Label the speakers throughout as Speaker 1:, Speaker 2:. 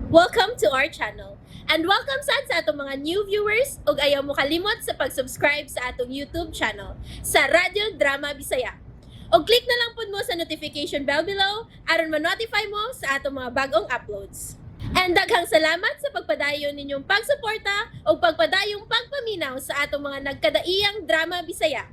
Speaker 1: Welcome to our channel. And welcome sa atong mga new viewers ug ayaw mo kalimot sa pag-subscribe sa atong YouTube channel sa Radio Drama Bisaya. O click na lang pud mo sa notification bell below aron ma-notify mo sa atong mga bagong uploads. And daghang salamat sa pagpadayon ninyong pagsuporta o pagpadayong pagpaminaw sa atong mga nagkadaiyang Drama Bisaya.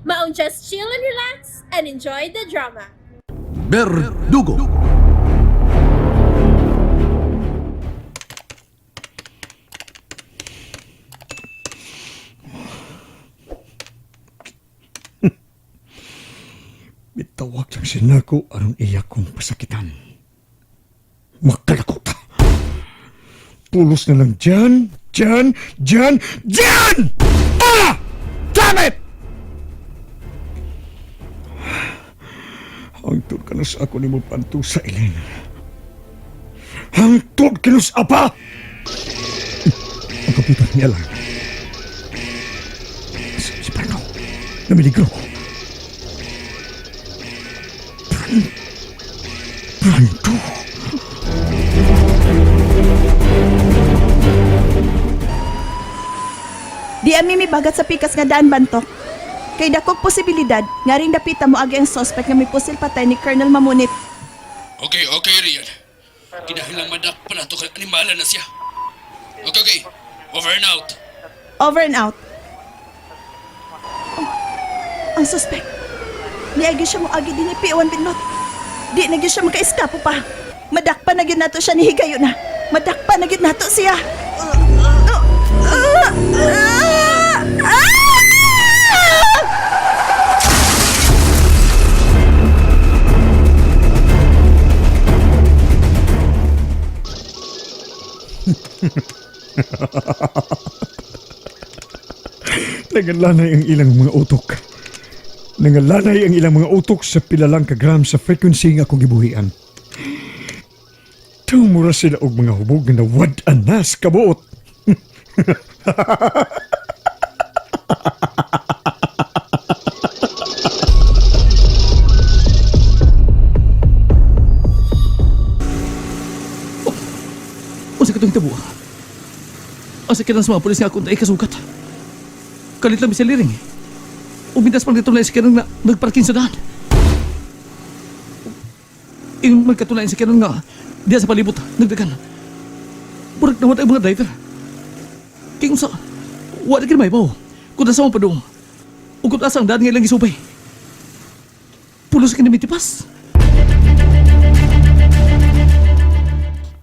Speaker 1: Maong just chill and relax and enjoy the drama.
Speaker 2: Berdugo. Bitawag lang sinako aron iya kong pasakitan. Magkalakot. Pulos na lang dyan. Ah! Damn it! Hangtod ka na sa ako ni mo panto sa ilin. Hangtod ka na sa apa! Ang kapitan niya lang. Si Prano, namiligro. Prano.
Speaker 3: Di ami mi bagat sa pikas nga daan bantok. Kay dakog posibilidad nga ring dapita mo agi ang suspect nga may pusil patay ni Colonel Mamunit.
Speaker 4: Okay, Rian. Kinahanglang madak pa na ito kay animala na siya. Okay. Over and out.
Speaker 3: Over and out. Oh, ang suspect. Niagi siya mo agi din ni P1 Binot. Di na gyud siya maka-eskapo pa. Madakpa na gyud nato siya ni higayo na. Madakpa na gyud nato siya.
Speaker 2: Nangalanay ang ilang mga utok. Nangalanay ang ilang mga utok sa pilalang kagram sa frequency nga akong gibuhian. Tumura sila og mga hubog na nawad-an na sa kabuot.
Speaker 5: O sa katong tabuha. Asa kinang sa mga polis nga akong tayo kasukat. Kalit lang bisa liring. Umintas pang dito lang sa kinang na nagparking sa daan. Yung magkatulayan sa kinang nga diya sa palibot, nagdagan. Burak na watay mga driver. Kaya kung sa wala ka na may baw. Kung nasa mong padung. O kung asang daan nga ilang isupay. Pulos ka na may tipas.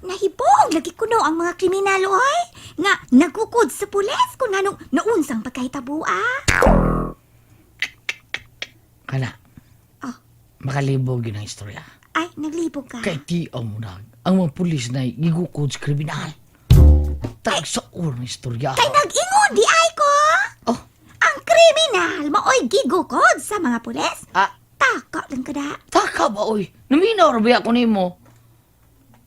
Speaker 6: Nahibong lagi kuno ang mga kriminal oy nga nagukod sa pulis kung anong naunsang pagkahitabo.
Speaker 7: Kana.
Speaker 6: Oh.
Speaker 7: Makalibog yun ang istorya.
Speaker 6: Ay, naglibog ka.
Speaker 7: Kay ti ang mga pulis na gigukod sa kriminal. Tagsaor ng istorya.
Speaker 6: Kay nag-ingon di ay ko.
Speaker 7: Oh.
Speaker 6: Ang kriminal maoy gigukod sa mga pulis. Taka lang kada.
Speaker 7: Taka ba, oy? Naminaw rabi ako ni mo.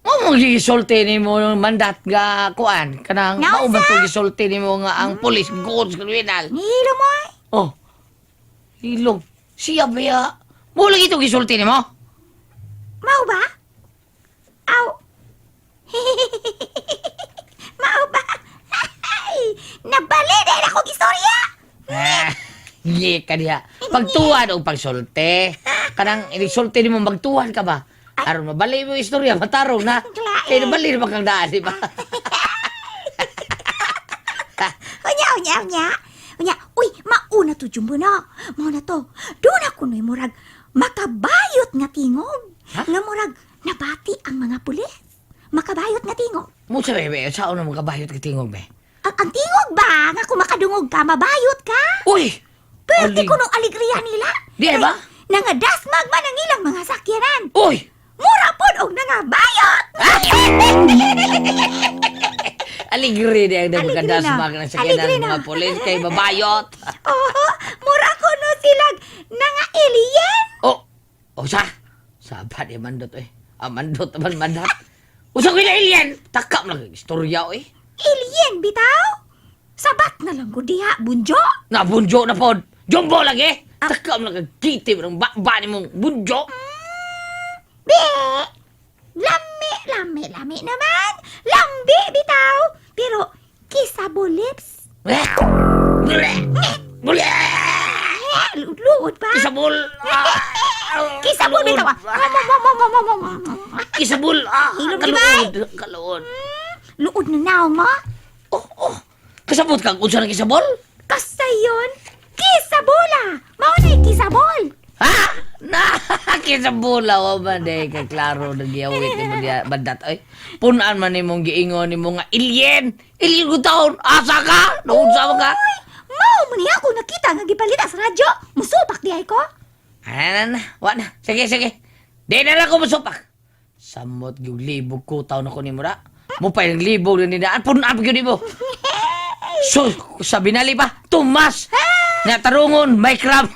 Speaker 7: Mo gisulti ni mo ng mandat nga kuan. Kanang
Speaker 6: Nausa?
Speaker 7: mauban to gisulti ni mo nga ang pulis gukod sa kriminal.
Speaker 6: Nihilo mo ay.
Speaker 7: Oh. Hilong. Siya ba ya? Mo lagi ito gisulti ni mo?
Speaker 6: Mau ba? Aw. Mau ba? Nabali na ako istorya.
Speaker 7: Hindi ka niya. Pagtuwan o pagsulti. Kanang inisulti ni mo magtuwan ka ba? Aron mabali mo yung istorya, matarong na. Eh, nabali na kang daan, di ba?
Speaker 6: Unya. Uy, mauna to jumbo na. Mauna to. Doon ako na'y murag makabayot nga tingog.
Speaker 7: Ha?
Speaker 6: Nga murag nabati ang mga pulis. Makabayot nga tingog.
Speaker 7: Musa, bebe, saan na mga kabayot kitingog, be?
Speaker 6: Ang tingog ba? Nga kung makadungog ka, mabayot ka?
Speaker 7: Uy!
Speaker 6: Pwerte ko nung aligriya nila.
Speaker 7: Di ba?
Speaker 6: Nangadasmag man ang ilang mga sakyanan.
Speaker 7: Uy!
Speaker 6: Mura pod og nangabayot.
Speaker 7: Aligri di ang
Speaker 6: Aligri
Speaker 7: nagkadas
Speaker 6: na.
Speaker 7: mga sakyan
Speaker 6: Aligri
Speaker 7: ng
Speaker 6: na.
Speaker 7: mga polis kay babayot.
Speaker 6: Oo, mura ko no silag nanga alien.
Speaker 7: O sa? Sabat eh, mandot eh. Mandot naman mandot. Usang ko na alien! Takap lang istorya eh.
Speaker 6: Alien bitaw? Sabat na lang ko diha, bunjo.
Speaker 7: Nabunjo na pod. Jumbo lagi! Takam lang kagkitib ng bani mong bunjo.
Speaker 6: Be! Lami naman. Lambi, bitaw. Pero, kissable lips. Luod pa.
Speaker 7: Kisabol.
Speaker 6: Kissable, bitaw.
Speaker 7: Kisabol.
Speaker 6: Hilom, di ba?
Speaker 7: Kaluod.
Speaker 6: Luod na naong mo.
Speaker 7: Kasabot kang unsa ng kisabol?
Speaker 6: Kasayon. Kisabola. Maunay kisabol.
Speaker 7: Ha? Na, kisabula o ba day kay klaro nagyawit ni mo diya bandat ay. Punan man nimong giingon nimo nga alien. Alien ko taon. Asa ka? Naunsa ka?
Speaker 6: Mao mo niya ako nakita nga gipalita sa radyo. Musupak di ay ko.
Speaker 7: Ano na? Wa na. Sige, sige. Di na lang ko masupak. Samot yung libog ko taon ako ni Mura. Mupay ng libog na ninaan. Punan ko ni mo. So, sabi nali pa, Tumas! Nga tarungon, may crab.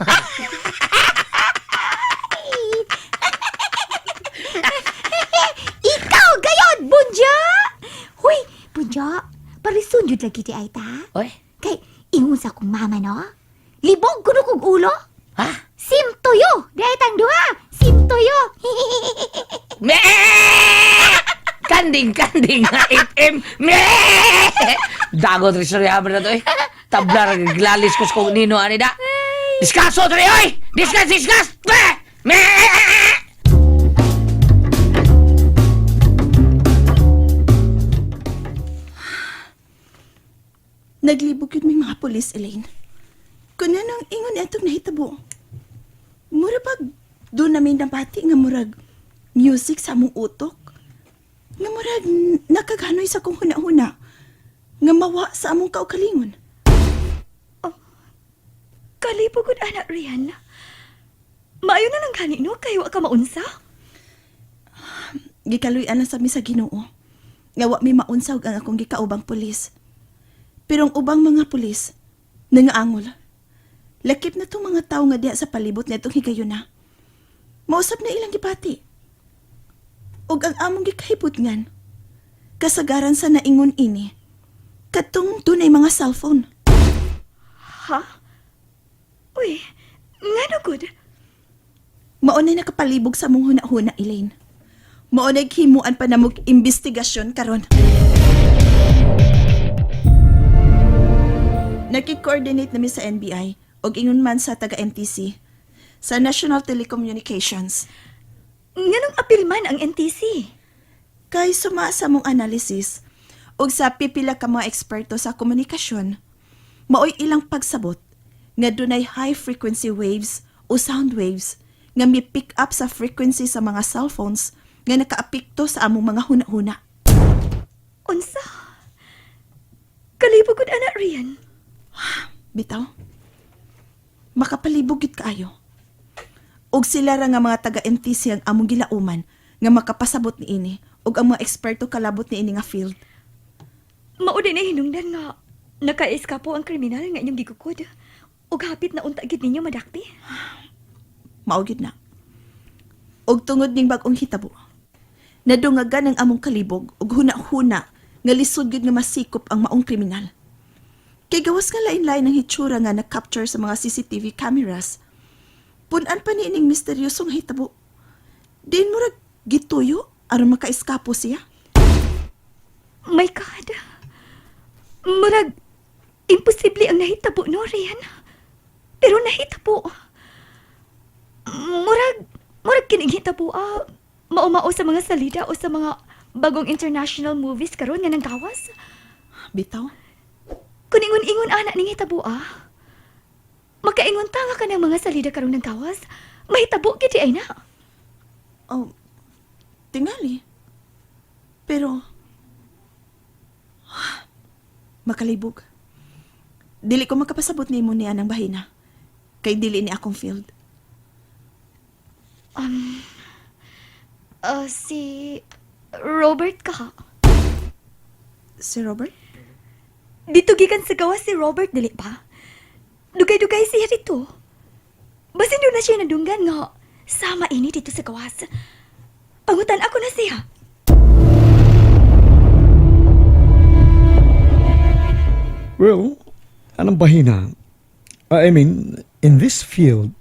Speaker 6: Ikaw gayod, Bunja! Huy, Bunja, parisun jud lagi di ay ta.
Speaker 7: Oy,
Speaker 6: Kay, ingon sa kong mama, no? Libog ko kong ulo.
Speaker 7: ha?
Speaker 6: Simtuyo! Di ay tang duha! Simtuyo!
Speaker 7: Me! Kanding nga itim. Me! Dagot rin sa riyaman na to eh. Tablar, glalis ko sa kung nino, anida. Diskaso, tari, oy! Diskas! Me! Me!
Speaker 3: Naglibog yun may mga polis, Elaine. Kung anong ingon etong nahitabo. Mura pag doon namin nabati nga murag music sa among utok. Nga murag nakaganoy sa kong huna-huna. Nga mawa sa among kaukalingon.
Speaker 6: Kalipugod, anak Rihanna. Maayo na lang kanino, kayo ka maunsa?
Speaker 3: Gikaluyan na sa mi sa Ginoo. Nga wa mi maunsawg ang akong gikaubang pulis. Pero ang ubang mga pulis, nangaangol. Lakip na tong mga tao nga diha sa palibot na itong higayon na. Mausap na ilang gipati. Ug ang among gikahibutngan, kasagaran sa naingon ini, katong dunay mga cellphone.
Speaker 6: Ha? Uy, nga no good.
Speaker 3: Maunay nakapalibog sa mong huna-huna, Elaine. Maunay himuan pa na mong investigasyon karon. Naki-coordinate nami sa NBI o ingon man sa taga-NTC sa National Telecommunications.
Speaker 6: Nga apil man ang NTC.
Speaker 3: Kay suma sa mong analysis ug sa pipila ka mga eksperto sa komunikasyon, maoy ilang pagsabot nga dunay high frequency waves o sound waves nga mi-pick up sa frequency sa mga cellphones nga nakaapekto sa among mga huna-huna.
Speaker 6: Unsa? Kalipugod, anak Rian.
Speaker 3: Bitaw, makapalibog gid kaayo. Og sila ra nga mga taga-NTC ang among gilauman nga makapasabot niini og ang mga eksperto kalabot niini nga field.
Speaker 6: Maudi na hinungdan nga naka-eskapo ang kriminal nga inyong gikukod. Ug hapit na unta gid ninyo madakpi.
Speaker 3: Mao gid na. Og tungod ning bag-ong hitabo, nadungagan ang among kalibog og huna-huna nga lisod gid nga masikop ang maong kriminal. Kay gawas nga lain-lain ang hitsura nga na-capture sa mga CCTV cameras. Punan pa ni ining misteryosong hitabo. Din murag gituyo aron maka-eskapo siya.
Speaker 6: My God. Murag, imposible ang nahitabo, no, Rian? Pero nahitabo. Murag kinigitabo, maumao sa mga salida o sa mga bagong international movies karon nga nang gawas.
Speaker 3: Bitaw,
Speaker 6: Kung ingon-ingon anak ning hitabo, magkaingon tanga ka ng mga salida karon nang gawas, mahitabo gidi ay na.
Speaker 3: oh, tingali. Pero, makalibog. Dili ko makapasabot ni mo niya ng bahina. Kay dili ni akong field.
Speaker 6: Si Robert ka.
Speaker 3: Si Robert?
Speaker 6: Dito gikan sa gawas si Robert, dili pa. Dugay-dugay siya dito. Basin doon na siya nadunggan nga. Sama ini dito sa gawas. Pangutan ako na siya.
Speaker 2: Well, anong bahina? I mean, in this field,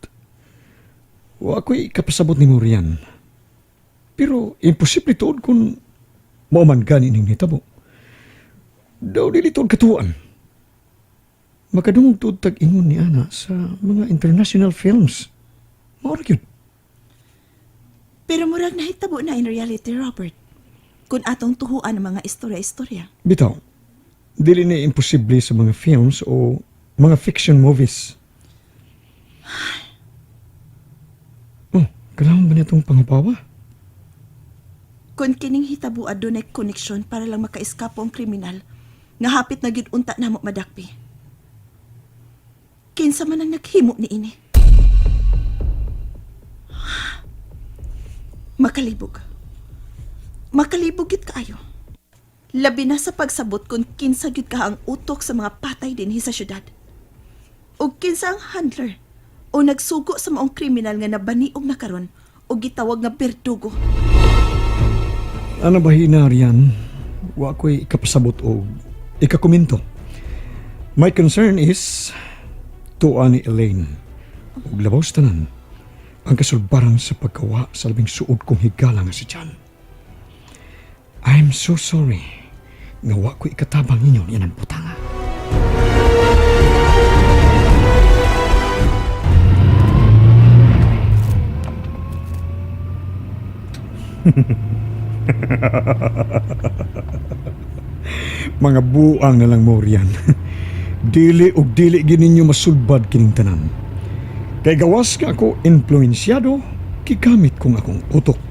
Speaker 2: wa ako'y kapasabot ni mo riyan. Pero, imposible tuod kung Mauman gani ning nitabo. Daw dilitod katuan. Makadungtod tag ingon ni ana sa mga international films. Mao ra gyud.
Speaker 3: Pero murag nahitabo na in reality, Robert. Kung atong tuhuan ang mga istorya-istorya.
Speaker 2: Bitaw, dili na imposible sa mga films o mga fiction movies. Oh, kailangan ba niya itong pangabawa?
Speaker 3: Kung kining hitabo adunay koneksyon para lang makaiskapo ang kriminal, nga hapit na gyud unta namo madakpi. Kinsa man ang naghimo ni ini? Makalibog. Makalibog gyud kaayo. Labi na sa pagsabot kung kinsa gyud ka ang utok sa mga patay dinhi sa syudad. Ug kinsa ang handler o nagsugo sa maong kriminal nga nabaniog na karon o gitawag nga berdugo.
Speaker 2: Ano ba hinarian? Wa ko'y ikapasabot o ikakomento. My concern is tuwa ni Elaine. Ug labaw sa tanan, ang kasulbaran sa pagkawa sa labing suod kong higala nga si John. I'm so sorry nga wa ko'y ikatabang ninyo yan ang putanga. Mga buang na lang mo riyan. Dili ug dili gininyo masulbad kining tanan. Kay gawas nga ako influensyado, gigamit kong akong utok.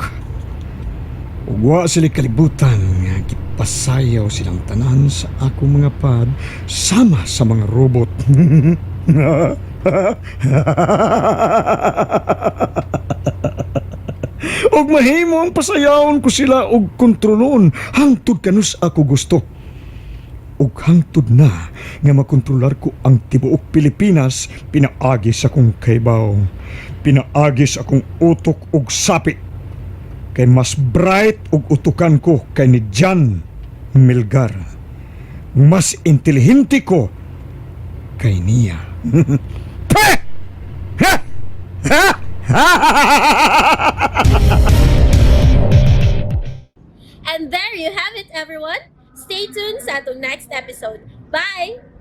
Speaker 2: Ug wa sila kalibutan nga gipasayaw silang tanan sa akong mga pad sama sa mga robot. Og mahimo ang pasayawon ko sila og kontrolon hangtod kanus ako gusto. Og hangtod na nga makontrolar ko ang tibuok Pilipinas, pinaagi sa akong kaybaw, pinaagi sa akong utok og sapi. Kay mas bright og utukan ko kay ni John Melgar. Mas intelihente ko kay niya. Peh! Ha! Ha!
Speaker 1: And there you have it, everyone. Stay tuned sa atong next episode. Bye!